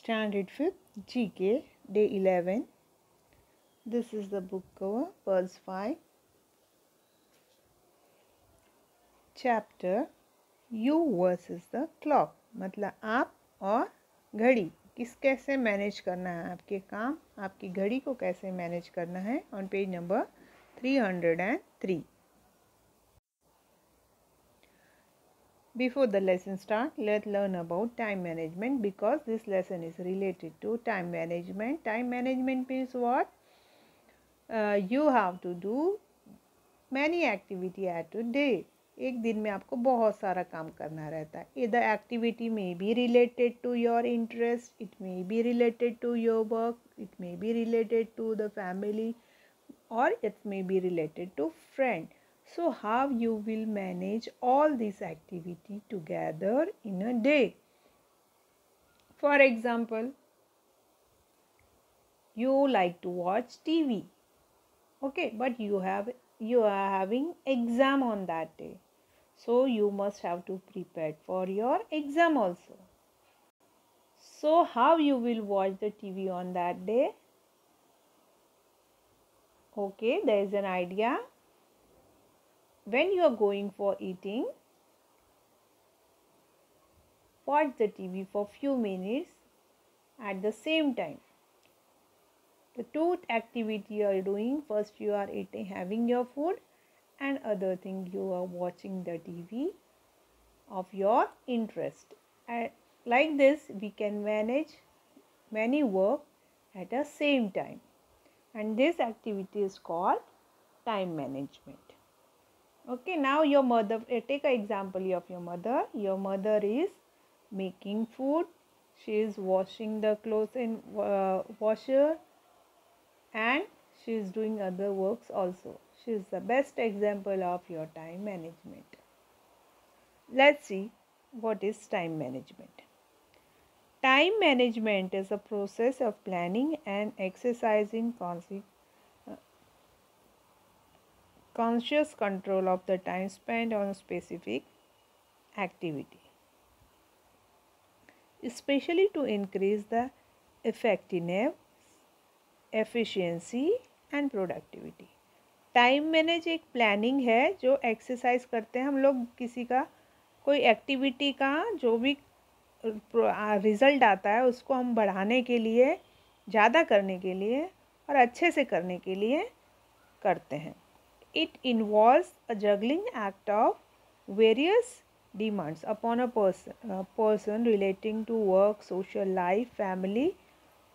Standard 5th GK Day 11. This is the book cover, Pearls 5. Chapter You versus the Clock. मतलब आप और घड़ी कैसे मैनेज करना है, आपके काम आपकी घड़ी को कैसे मैनेज करना है. On page number 303. Before the lesson start, let's learn about time management because this lesson is related to time management. Time management means what? You have to do many activity at a day. एक दिन में आपको बहुत सारा काम करना रहता है. The activity may be related to your interest, it may be related to your work, it may be related to the family, or it may be related to friend. So how you will manage all these activity together in a day? For example, you like to watch TV, okay, but you are having exam on that day, so you must have to prepare for your exam also. So how you will watch the TV on that day? Okay, there is an idea. When you are going for eating, watch the TV for few minutes at the same time. The two activity you are doing, first you are eating, having your food, and other thing you are watching the TV of your interest. And like this we can manage many work at the same time, and this activity is called time management. Okay, now your mother, take an example of your mother. Your mother is making food, she is washing the clothes in washer, and she is doing other works also. She is the best example of your time management. Let's see what is time management. Time management is a process of planning and exercising conscious control of the time spent on a specific activity, especially to increase the effectiveness, efficiency and productivity. Time manage एक planning है जो exercise करते हैं हम लोग, किसी का कोई एक्टिविटी का जो भी रिज़ल्ट आता है उसको हम बढ़ाने के लिए, ज़्यादा करने के लिए और अच्छे से करने के लिए करते हैं. It involves a juggling act of various demands upon a person relating to work, social life, family,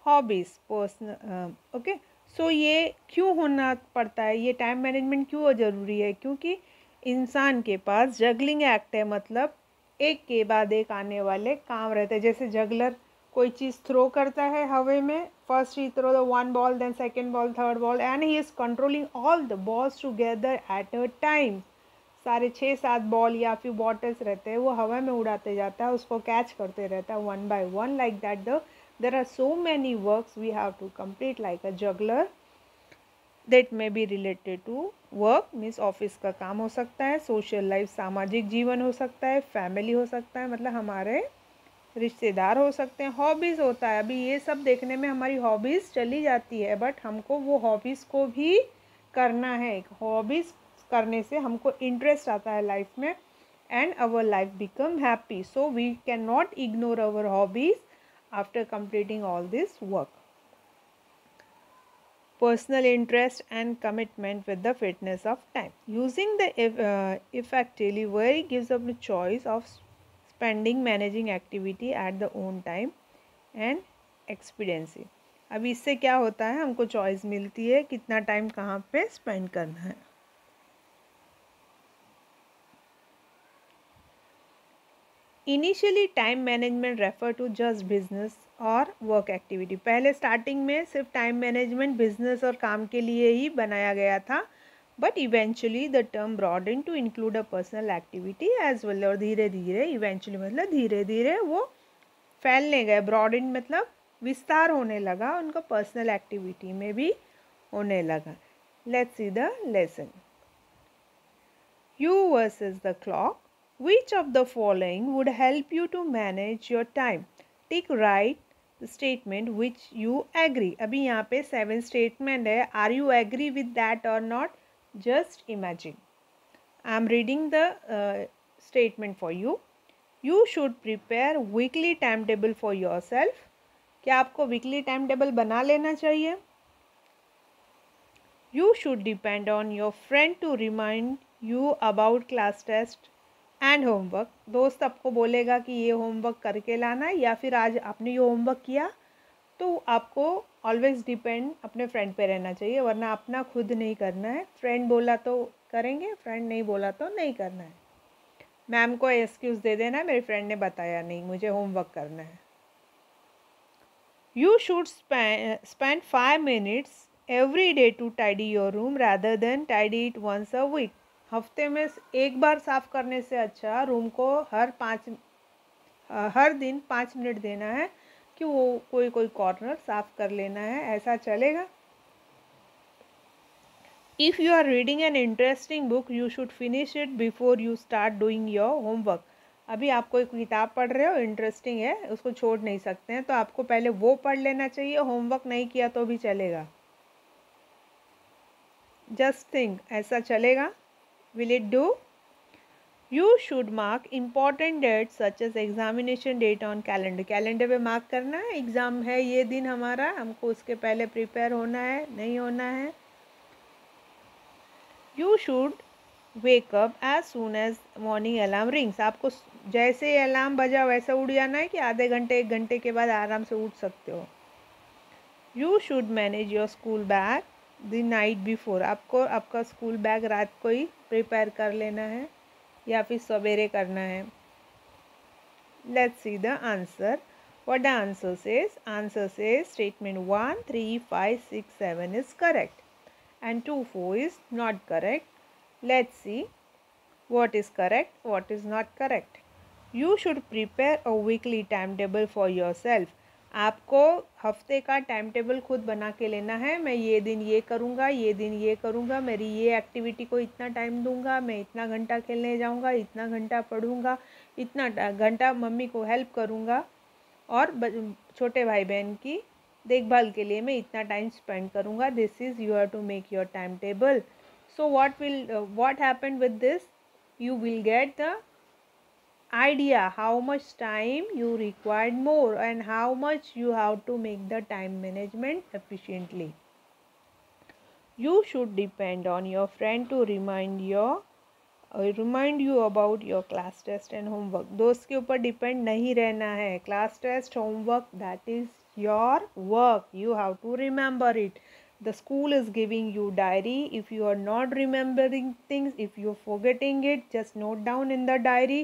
hobbies, personal. Okay, so ये क्यों होना पड़ता है, ये टाइम मैनेजमेंट क्यों ज़रूरी है? क्योंकि इंसान के पास जगलिंग एक्ट है, मतलब एक के बाद एक आने वाले काम रहते हैं. जैसे जगलर कोई चीज़ थ्रो करता है हवा में, first he throw the one ball, then second ball, third ball, and he is controlling all the balls together at a time. सारे 6-7 बॉल या फिर बॉटल्स रहते हैं वो हवा में उड़ाते जाता है, उसको कैच करते रहता है one by one. Like that there are so many works we have to complete like a juggler. That may be related to work, means office का काम हो सकता है, सोशल लाइफ सामाजिक जीवन हो सकता है, फैमिली हो सकता है मतलब हमारे रिश्तेदार हो सकते हैं, हॉबीज़ होता है. अभी ये सब देखने में हमारी हॉबीज़ चली जाती है, बट हमको वो हॉबीज़ को भी करना है. हॉबीज़ करने से हमको इंटरेस्ट आता है लाइफ में, and our life become happy. So we can not ignore our hobbies after completing all this work. Personal interest and commitment with the fitness of time. Using the effectively where gives up the choice of spending managing activity at the own time and expediency. अब इससे क्या होता है, हमको choice मिलती है कितना time कहाँ पे स्पेंड करना है. Initially time management refer to just business और वर्क एक्टिविटी. पहले स्टार्टिंग में सिर्फ टाइम मैनेजमेंट बिजनेस और काम के लिए ही बनाया गया था, but eventually the term broaden to include a personal activity as well. और धीरे धीरे, इवेंचुअली मतलब धीरे धीरे वो फैलने गए. ब्रॉडन मतलब विस्तार होने लगा, उनका पर्सनल एक्टिविटी में भी होने लगा. Let's see the lesson. You versus the clock. Which of the following would help you to manage your time? Tick right statement which you agree. अभी यहाँ पे 7 स्टेटमेंट है, are you agree with that or not? Just imagine. I am reading the statement for you. You should prepare weekly time table for yourself. क्या आपको weekly time table बना लेना चाहिए? You should depend on your friend to remind you about class test and homework. दोस्त आपको बोलेगा कि ये होमवर्क करके लाना है, या फिर आज आपने ये होमवर्क किया, तो आपको ऑलवेज डिपेंड अपने फ्रेंड पे रहना चाहिए, वरना अपना खुद नहीं करना है। फ्रेंड बोला तो करेंगे, फ्रेंड नहीं बोला तो नहीं करना है। मैम को एक्सक्यूज़ दे देना, मेरे फ्रेंड ने बताया नहीं, मुझे होमवर्क करना है। You should spend 5 minutes every day to tidy your room rather than tidy it once a week. हफ्ते में एक बार साफ़ करने से अच्छा रूम को हर दिन 5 मिनट देना है कि वो कोई कॉर्नर साफ़ कर लेना है। ऐसा चलेगा? If you are reading an interesting book you should finish it before you start doing your homework. अभी आप कोई किताब पढ़ रहे हो, इंटरेस्टिंग है, उसको छोड़ नहीं सकते हैं, तो आपको पहले वो पढ़ लेना चाहिए। होमवर्क नहीं किया तो भी चलेगा। जस्ट थिंक, ऐसा चलेगा? Will it do? You should mark important date such as examination date on calendar. Calendar पे मार्क करना है, एग्ज़ाम है ये दिन हमारा, हमको उसके पहले प्रिपेयर होना है, नहीं होना है। You should wake up as soon as morning alarm rings. आपको जैसे ही अलार्म बजा वैसे उठ जाना है कि आधे घंटे 1 घंटे के बाद आराम से उठ सकते हो। You should manage your school bag the night before. आपको आपका स्कूल बैग रात को ही प्रिपेयर कर लेना है या फिर सवेरे करना है। Let's see the answer. What the answer says? Answer says statement 1, 3, 5, 6, 7 is correct and 2, 4 is not correct. Let's see what is correct, what is not correct. You should prepare a weekly timetable for yourself. आपको हफ्ते का time table खुद बना के लेना है। मैं ये दिन ये करूँगा, ये दिन ये करूँगा, मेरी ये एक्टिविटी को इतना टाइम दूँगा, मैं इतना घंटा खेलने जाऊँगा, इतना घंटा पढ़ूँगा, इतना घंटा मम्मी को हेल्प करूँगा, और छोटे भाई बहन की देखभाल के लिए मैं इतना टाइम स्पेंड करूँगा। This is you have to make your time table. So what happened with this? You will get the idea how much time you required more and how much you have to make the time management efficiently. You should depend on your friend to remind you about your class test and homework. दोस्त के ऊपर depend नहीं रहना है। Class test, homework, that is your work. You have to remember it. The school is giving you diary. If you are not remembering things, if you're forgetting it, just note down in the diary,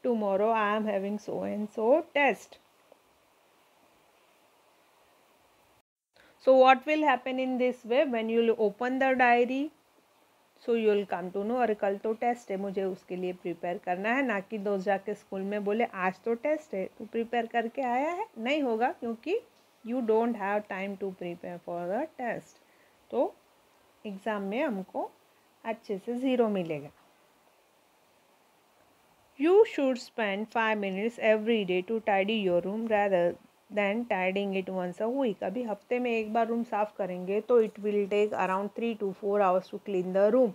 tomorrow I am having so and so test. So what will happen in this way? When you will open the diary, so you will come to know अरे कल तो test है, मुझे उसके लिए prepare करना है। ना कि दोस्त जाके स्कूल में बोले आज तो टेस्ट है, तू प्रिपेयर करके आया है? नहीं होगा, क्योंकि you don't have time to prepare for the test. तो एग्ज़ाम में हमको अच्छे से 0 मिलेगा। You should spend 5 minutes every day to tidy your room rather than tidying it once a week. अभी हफ्ते में एक बार रूम साफ़ करेंगे तो it will take around 3 to 4 hours to clean the room.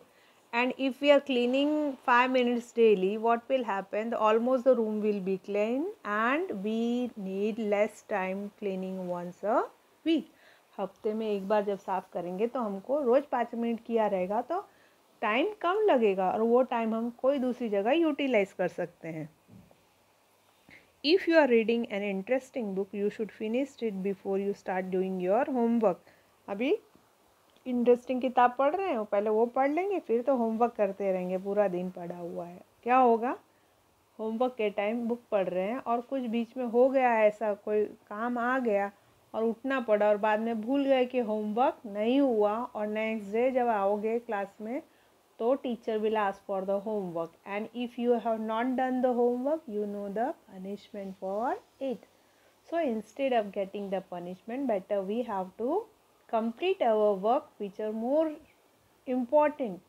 And if we are cleaning 5 minutes daily, what will happen? Almost the room will be clean and we need less time cleaning once a week. हफ्ते में एक बार जब साफ़ करेंगे तो हमको रोज़ 5 minute किया रहेगा तो टाइम कम लगेगा, और वो टाइम हम कोई दूसरी जगह यूटिलाइज कर सकते हैं। If you are reading an interesting book, you should finish it before you start doing your homework. अभी इंटरेस्टिंग किताब पढ़ रहे हो, पहले वो पढ़ लेंगे, फिर तो होमवर्क करते रहेंगे। पूरा दिन पढ़ा हुआ है, क्या होगा? होमवर्क के टाइम बुक पढ़ रहे हैं और कुछ बीच में हो गया है, ऐसा कोई काम आ गया और उठना पड़ा और बाद में भूल गए कि होमवर्क नहीं हुआ, और नेक्स्ट डे जब आओगे क्लास में तो teacher will ask for the homework, and if you have not done the homework you know the punishment for it. So instead of getting the punishment, better we have to complete our work which are more important.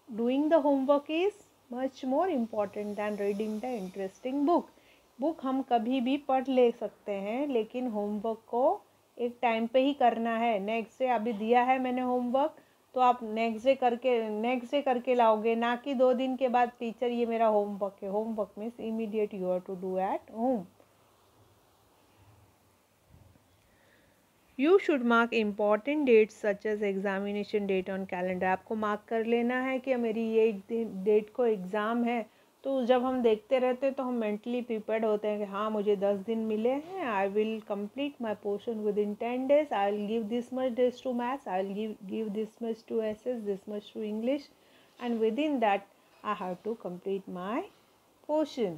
Doing the homework is much more important than reading the interesting book. Book हम कभी भी पढ़ ले सकते हैं, लेकिन homework को एक टाइम पे ही करना है। नेक्स्ट डे अभी दिया है मैंने होमवर्क, तो आप नेक्स्ट डे करके लाओगे, ना कि 2 दिन के बाद टीचर ये मेरा होमवर्क है। Homework means immediate you have to do at home. You should mark important dates such as examination date on calendar. आपको मार्क कर लेना है कि मेरी ये डेट को एग्ज़ाम है, तो जब हम देखते रहते हैं तो हम मेंटली प्रिपेयर्ड होते हैं कि हाँ मुझे 10 दिन मिले हैं, I will complete my portion within 10 days, I will give this much days to maths, I will give this much to SS, this much to English, and within that I have to complete my portion.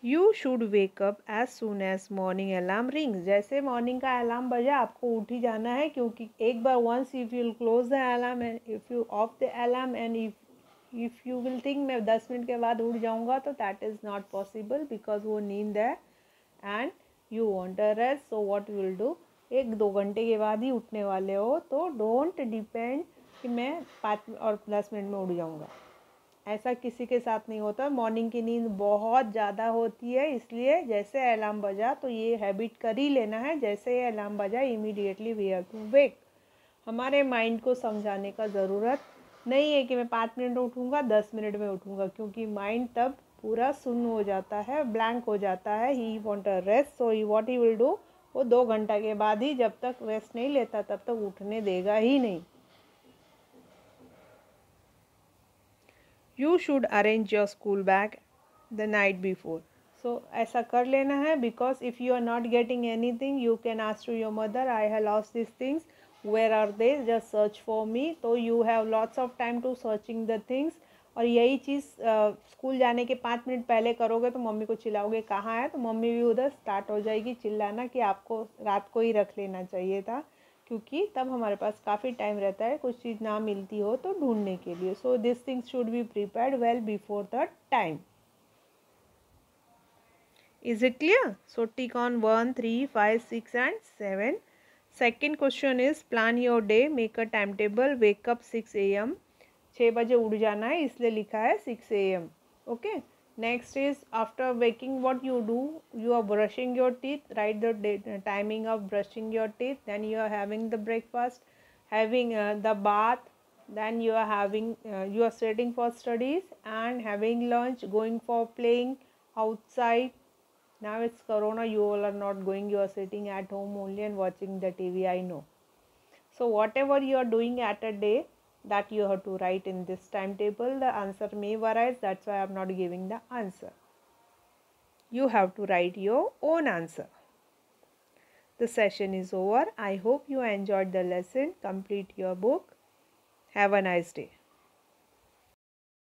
You should wake up as soon as morning alarm rings. जैसे morning का alarm बजा आपको उठ ही जाना है, क्योंकि एक बार once if you close the alarm and if you of the alarm and if you will think मैं 10 मिनट के बाद उठ जाऊंगा, तो that is not possible, because वो नींद है and you want a rest. So what will do, 1-2 घंटे के बाद ही उठने वाले हो, तो डोंट डिपेंड कि मैं 5 और 10 मिनट में उठ जाऊँगा। ऐसा किसी के साथ नहीं होता। मॉर्निंग की नींद बहुत ज़्यादा होती है, इसलिए जैसे अलार्म बजा तो ये हैबिट कर ही लेना है, जैसे ये अलार्म बजा immediately we have to wake. हमारे माइंड को समझाने का ज़रूरत नहीं है कि मैं 5 मिनट में उठूँगा, 10 मिनट में उठूँगा, क्योंकि माइंड तब पूरा सुन्न हो जाता है, ब्लैंक हो जाता है। He want a rest, so he what he will do, वो 2 घंटा के बाद ही, जब तक रेस्ट नहीं लेता तब तक उठने देगा ही नहीं। You should arrange your school bag the night before. So ऐसा कर लेना है, because if you are not getting anything you can ask to your mother, I have lost this things, where are they, just search for me. तो you have lots of time to searching the things. और यही चीज़ school जाने के 5 minute पहले करोगे तो mummy को चिल्लाओगे कहाँ है, तो मम्मी भी उधर स्टार्ट हो जाएगी चिल्लाना कि आपको रात को ही रख लेना चाहिए था, क्योंकि तब हमारे पास काफ़ी टाइम रहता है कुछ चीज़ ना मिलती हो तो ढूंढने के लिए। So this things should be prepared well before the time. Is it clear? So tick on 1, 3, 5, 6 and 7. Second question is plan your day, make a timetable, wake up 6 AM। 6 बजे उठ जाना है, इसलिए लिखा है 6 AM। Okay, next is after waking what you do, you are brushing your teeth, write the timing of brushing your teeth, then you are having the breakfast, having the bath, then you are having you are sitting for studies and having lunch, going for playing outside. Now it's corona, you all are not going, you are sitting at home only and watching the TV, I know. So whatever you are doing at a day, that you have to write in this timetable. The answer may vary, that's why I am not giving the answer. You have to write your own answer. The session is over. I hope you enjoyed the lesson. Complete your book. Have a nice day.